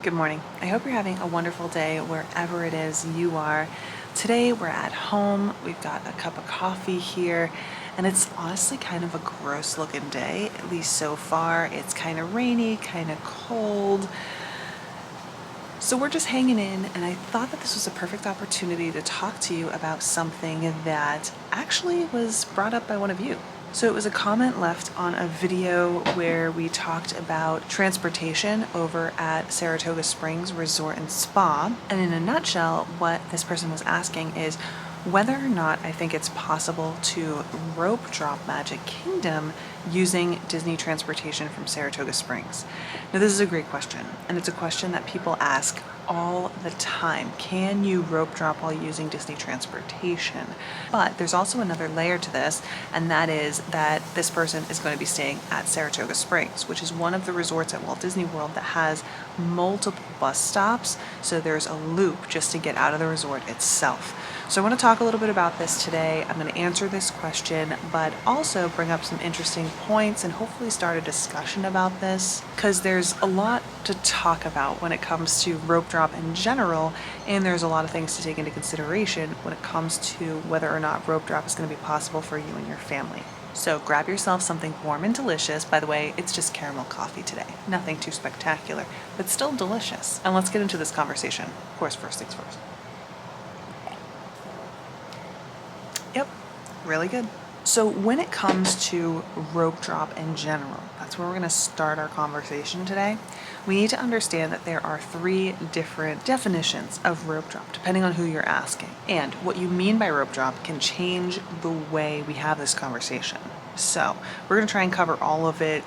Good morning. I hope you're having a wonderful day wherever it is you are. Today we're at home. We've got a cup of coffee here, and it's honestly kind of a gross looking day, at least so far. It's kind of rainy, kind of cold. So we're just hanging in, and I thought that this was a perfect opportunity to talk to you about something that actually was brought up by one of you. So it was a comment left on a video where we talked about transportation over at Saratoga Springs Resort and Spa. And in a nutshell, what this person was asking is whether or not I think it's possible to rope drop Magic Kingdom using Disney transportation from Saratoga Springs. Now, this is a great question, and it's a question that people ask all the time. Can you rope drop while using Disney transportation? But there's also another layer to this, and that is that this person is going to be staying at Saratoga Springs, which is one of the resorts at Walt Disney World that has multiple bus stops, so there's a loop just to get out of the resort itself. So I want to talk a little bit about this today. I'm going to answer this question, but also bring up some interesting points and hopefully start a discussion about this, because there's a lot to talk about when it comes to rope drop in general, and there's a lot of things to take into consideration when it comes to whether or not rope drop is going to be possible for you and your family. So grab yourself something warm and delicious. By the way, it's just caramel coffee today. Nothing too spectacular, but still delicious. And let's get into this conversation. Of course, first things first. Yep, really good. So when it comes to rope drop in general, that's where we're going to start our conversation today. We need to understand that there are three different definitions of rope drop, depending on who you're asking. And what you mean by rope drop can change the way we have this conversation. So we're going to try and cover all of it.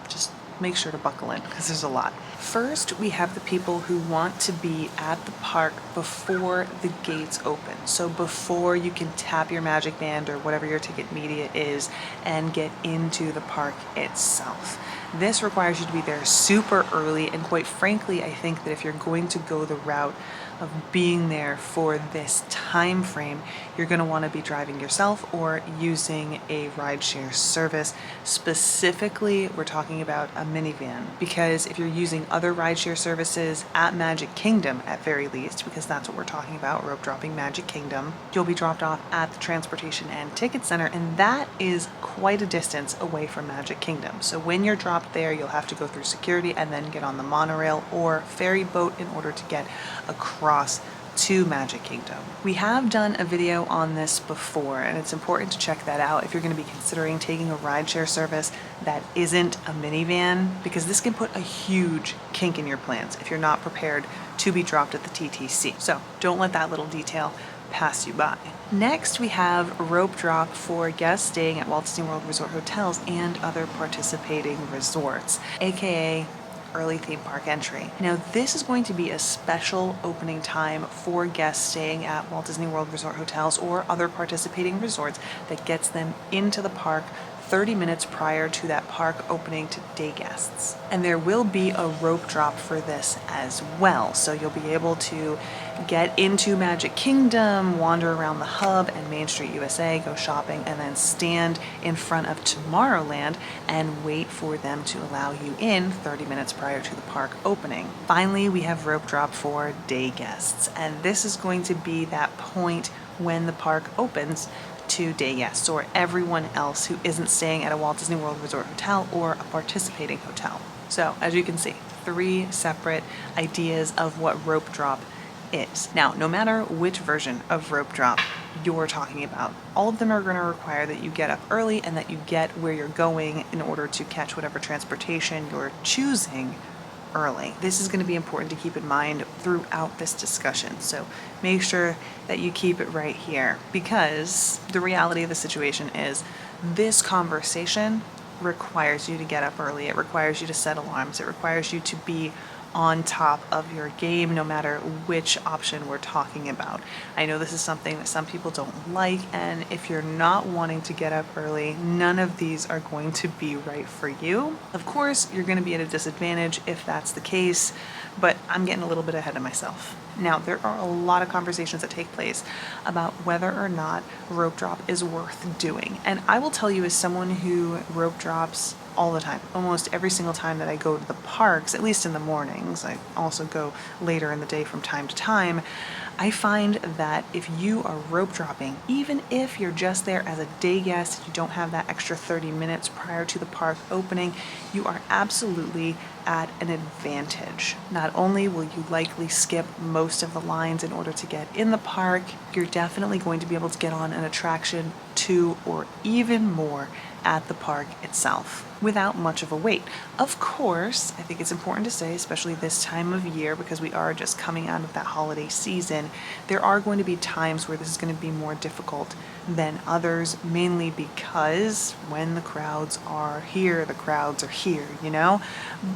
Just make sure to buckle in because there's a lot. First, we have the people who want to be at the park before the gates open. So before you can tap your Magic Band or whatever your ticket media is and get into the park itself. This requires you to be there super early, and quite frankly, I think that if you're going to go the route of being there for this time frame, you're going to want to be driving yourself or using a rideshare service. Specifically, we're talking about a minivan, because if you're using other rideshare services at Magic Kingdom, at very least, because that's what we're talking about, rope dropping Magic Kingdom, you'll be dropped off at the Transportation and Ticket Center, and that is quite a distance away from Magic Kingdom. So when you're dropped there, you'll have to go through security and then get on the monorail or ferry boat in order to get across to Magic Kingdom. We have done a video on this before, and it's important to check that out if you're going to be considering taking a rideshare service that isn't a minivan, because this can put a huge kink in your plans if you're not prepared to be dropped at the TTC. So don't let that little detail pass you by. Next, we have rope drop for guests staying at Walt Disney World Resort hotels and other participating resorts, aka early theme park entry. Now, this is going to be a special opening time for guests staying at Walt Disney World Resort hotels or other participating resorts that gets them into the park 30 minutes prior to that park opening to day guests. And there will be a rope drop for this as well. So you'll be able to get into Magic Kingdom, wander around the hub and Main Street USA, go shopping, and then stand in front of Tomorrowland and wait for them to allow you in 30 minutes prior to the park opening. Finally, we have rope drop for day guests. And this is going to be that point when the park opens to day guests or everyone else who isn't staying at a Walt Disney World Resort hotel or a participating hotel. So as you can see, three separate ideas of what rope drop is. Now, no matter which version of rope drop you're talking about, all of them are going to require that you get up early and that you get where you're going in order to catch whatever transportation you're choosing early. This is going to be important to keep in mind throughout this discussion. So make sure that you keep it right here, because the reality of the situation is this conversation requires you to get up early. It requires you to set alarms. It requires you to be on top of your game, no matter which option we're talking about. I know this is something that some people don't like, and if you're not wanting to get up early, none of these are going to be right for you. Of course, you're going to be at a disadvantage if that's the case, but I'm getting a little bit ahead of myself. Now, there are a lot of conversations that take place about whether or not rope drop is worth doing. And I will tell you, as someone who rope drops all the time. Almost every single time that I go to the parks, at least in the mornings, I also go later in the day from time to time, I find that if you are rope dropping, even if you're just there as a day guest, you don't have that extra 30 minutes prior to the park opening, you are absolutely at an advantage. Not only will you likely skip most of the lines in order to get in the park, you're definitely going to be able to get on an attraction 2 or even more at the park itself without much of a wait. Of course, I think it's important to say, especially this time of year, because we are just coming out of that holiday season, there are going to be times where this is going to be more difficult than others, mainly because when the crowds are here, the crowds are here, you know?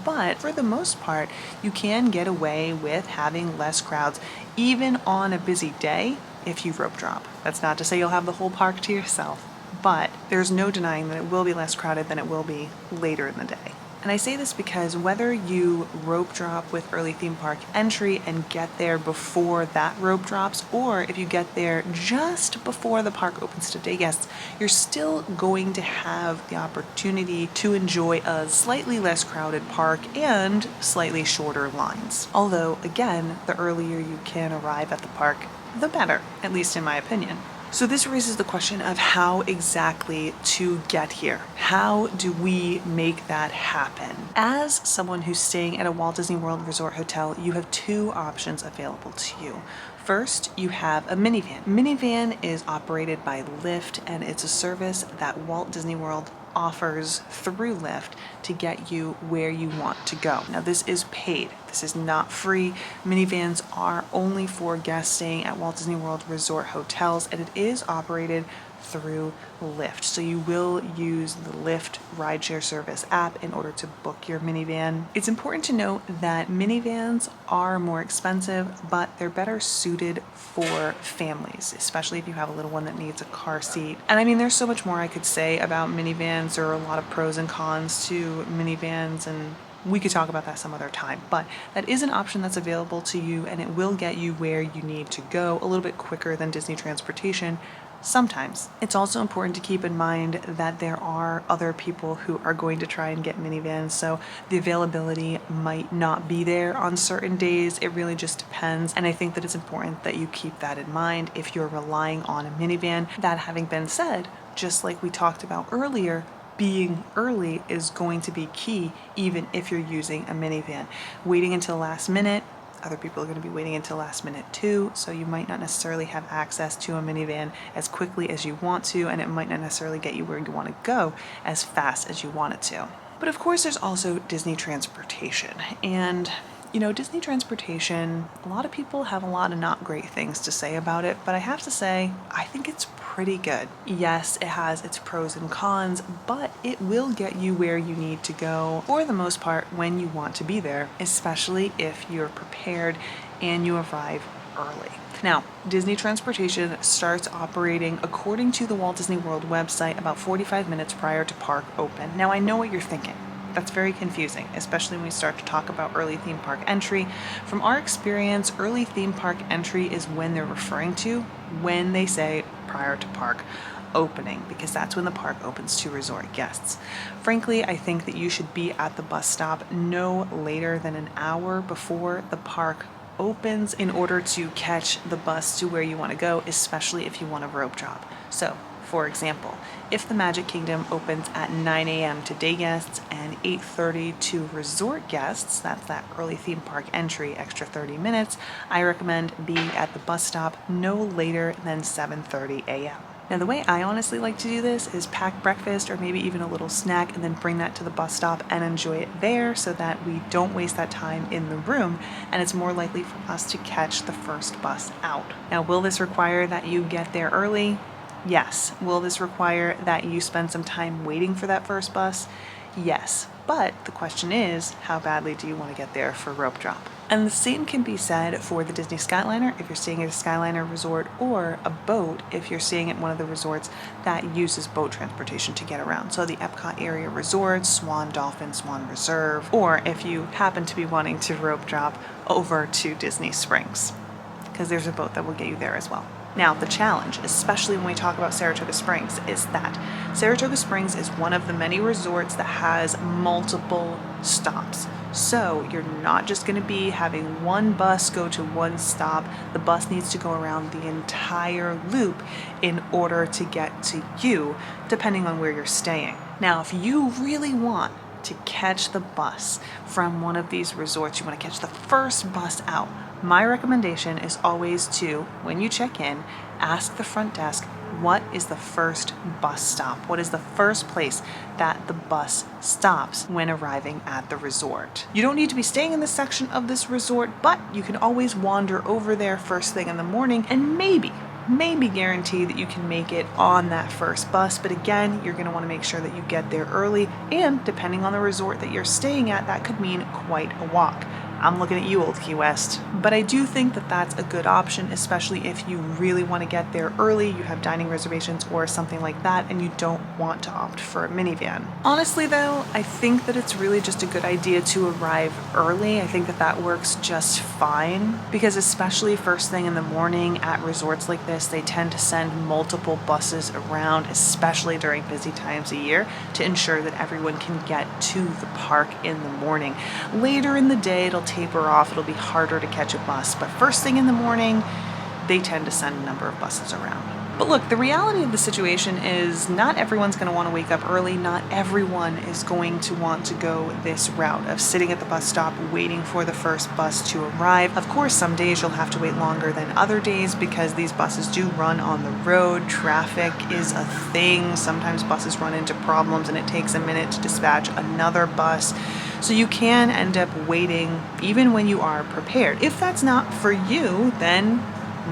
But for the most part, you can get away with having less crowds, even on a busy day, if you rope drop. That's not to say you'll have the whole park to yourself, but there's no denying that it will be less crowded than it will be later in the day. And I say this because whether you rope drop with early theme park entry and get there before that rope drops, or if you get there just before the park opens to day guests, you're still going to have the opportunity to enjoy a slightly less crowded park and slightly shorter lines. Although, again, the earlier you can arrive at the park, the better, at least in my opinion. So this raises the question of how exactly to get here. How do we make that happen? As someone who's staying at a Walt Disney World Resort hotel, you have 2 options available to you. First, you have a minivan. Minivan is operated by Lyft, and it's a service that Walt Disney World offers through Lyft to get you where you want to go. Now, this is paid. This is not free. Minivans are only for guests staying at Walt Disney World Resort hotels, and it is operated through Lyft. So you will use the Lyft rideshare service app in order to book your minivan. It's important to note that minivans are more expensive, but they're better suited for families, especially if you have a little one that needs a car seat. And I mean, there's so much more I could say about minivans. There are a lot of pros and cons to minivans, and we could talk about that some other time, but that is an option that's available to you, and it will get you where you need to go a little bit quicker than Disney transportation. Sometimes. It's also important to keep in mind that there are other people who are going to try and get minivans, so the availability might not be there on certain days. It really just depends, and I think that it's important that you keep that in mind if you're relying on a minivan. That having been said, just like we talked about earlier, being early is going to be key even if you're using a minivan. Waiting until last minute, other people are going to be waiting until last minute too, so you might not necessarily have access to a minivan as quickly as you want to, and it might not necessarily get you where you want to go as fast as you want it to. But of course, there's also Disney transportation, and you know, Disney transportation, a lot of people have a lot of not great things to say about it, but I have to say, I think it's pretty good. Yes, it has its pros and cons, but it will get you where you need to go for the most part when you want to be there, especially if you're prepared and you arrive early. Now, Disney transportation starts operating according to the Walt Disney World website about 45 minutes prior to park open. Now, I know what you're thinking. That's very confusing, especially when we start to talk about early theme park entry. From our experience, early theme park entry is when they're referring to when they say prior to park opening, because that's when the park opens to resort guests. Frankly, I think that you should be at the bus stop no later than an hour before the park opens in order to catch the bus to where you want to go, especially if you want a rope drop. So, for example, if the Magic Kingdom opens at 9 a.m. to day guests and 8:30 to resort guests, that's that early theme park entry, extra 30 minutes, I recommend being at the bus stop no later than 7:30 a.m. Now, the way I honestly like to do this is pack breakfast or maybe even a little snack and then bring that to the bus stop and enjoy it there so that we don't waste that time in the room and it's more likely for us to catch the first bus out. Now, will this require that you get there early? Yes. Will this require that you spend some time waiting for that first bus? Yes. But the question is, how badly do you want to get there for rope drop? And the same can be said for the Disney Skyliner if you're staying at a Skyliner resort, or a boat if you're staying at one of the resorts that uses boat transportation to get around. So the Epcot area resorts, Swan Dolphin, Swan Reserve, or if you happen to be wanting to rope drop over to Disney Springs, because there's a boat that will get you there as well. Now, the challenge, especially when we talk about Saratoga Springs, is that Saratoga Springs is one of the many resorts that has multiple stops. So you're not just going to be having one bus go to one stop. The bus needs to go around the entire loop in order to get to you, depending on where you're staying. Now, if you really want to catch the bus from one of these resorts, you want to catch the first bus out, my recommendation is always to, when you check in, ask the front desk, what is the first bus stop? What is the first place that the bus stops when arriving at the resort? You don't need to be staying in this section of this resort, but you can always wander over there first thing in the morning and maybe guarantee that you can make it on that first bus. But again, you're going to want to make sure that you get there early, and depending on the resort that you're staying at, that could mean quite a walk. I'm looking at you, Old Key West. But I do think that that's a good option, especially if you really want to get there early, you have dining reservations or something like that, and you don't want to opt for a minivan. Honestly though, I think that it's really just a good idea to arrive early. I think that that works just fine, because especially first thing in the morning at resorts like this, they tend to send multiple buses around, especially during busy times of year, to ensure that everyone can get to the park in the morning. Later in the day, it'll taper off, it'll be harder to catch a bus, but first thing in the morning, they tend to send a number of buses around. But look, the reality of the situation is not everyone's going to want to wake up early. Not everyone is going to want to go this route of sitting at the bus stop waiting for the first bus to arrive. Of course, some days you'll have to wait longer than other days because these buses do run on the road. Traffic is a thing. Sometimes buses run into problems and it takes a minute to dispatch another bus. So you can end up waiting even when you are prepared. If that's not for you, then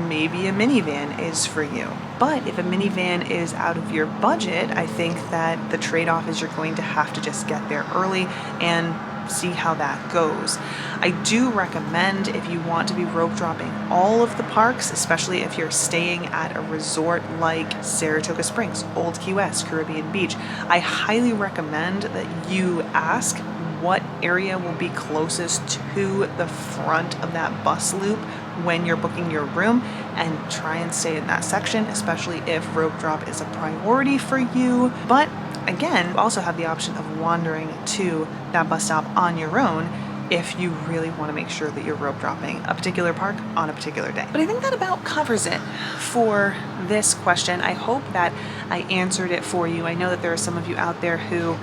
maybe a minivan is for you. But if a minivan is out of your budget, I think that the trade-off is you're going to have to just get there early and see how that goes. I do recommend, if you want to be rope dropping all of the parks, especially if you're staying at a resort like Saratoga Springs, Old Key West, Caribbean Beach, I highly recommend that you ask what area will be closest to the front of that bus loop when you're booking your room, and try and stay in that section, especially if rope drop is a priority for you. But again, you also have the option of wandering to that bus stop on your own if you really want to make sure that you're rope dropping a particular park on a particular day. But I think that about covers it for this question. I hope that I answered it for you. I know that there are some of you out there who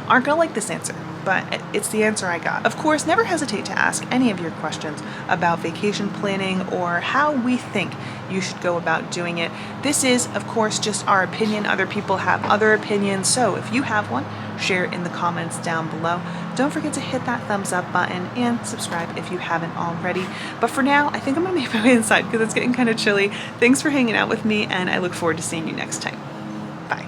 aren't gonna like this answer, but it's the answer I got. Of course, never hesitate to ask any of your questions about vacation planning or how we think you should go about doing it. This is, of course, just our opinion. Other people have other opinions, so if you have one, share it in the comments down below. Don't forget to hit that thumbs up button and subscribe if you haven't already. But for now, I think I'm gonna make my way inside because it's getting kind of chilly. Thanks for hanging out with me, and I look forward to seeing you next time. Bye.